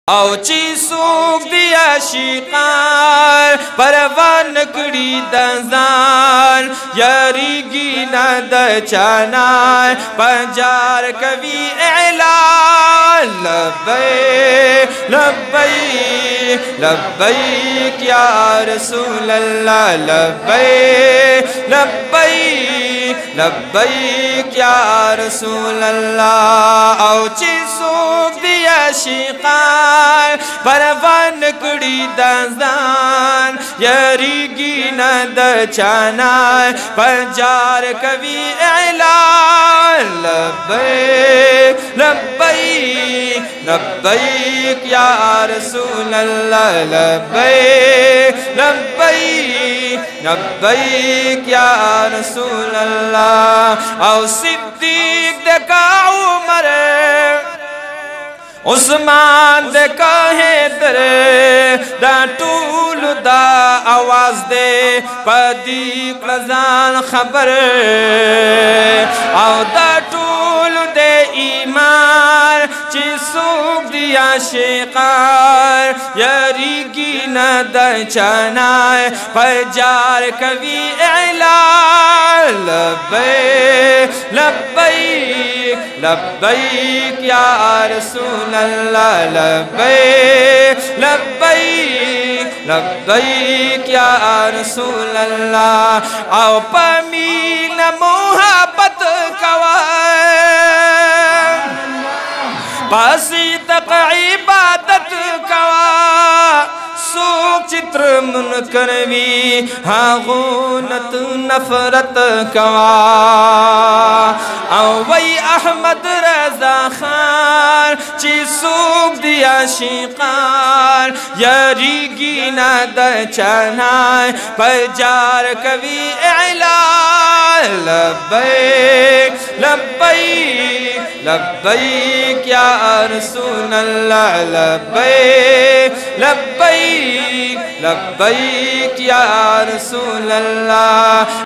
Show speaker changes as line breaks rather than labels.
او چی سوک دیا شیقان پروان کڑی دزان یاریگی نا د چانان پنجار کوي اعلان لبیک لبیک لبیک یا رسول اللہ لبیک لبیک لبیک یا رسول اللہ او چی سوک دیا شیقان پروان کڑی دزان یاریگی نا د چانان پنجار کوي اعلان لبیک لبیک لبیک یا رسول اللہ لبیک لبیک لبیک یا رسول اللہ او صدیق دکا عمر عثمان دکا حیدر دا طول دا آواز دے پدیق لزان خبر او دا طول دے ایمان چی سوک دیا شیقار یاریگی نا دا چانائے پجار کوي اعلان لبیک لبیک لبیک یا رسول اللہ لبیک لبیک لبیک یا رسول اللہ او پمیل محبت کوان پاسی تک عبادت کوان سوک چتر من کروی ہاغونت نفرت کوان او وی احمد رضا خان چی سوک دیا شیقان یاریگی نا د چانائے پجار کوي اعلان لبیک لبیک لبیک یا رسول اللہ لبیک لبیک لبیک یا رسول اللہ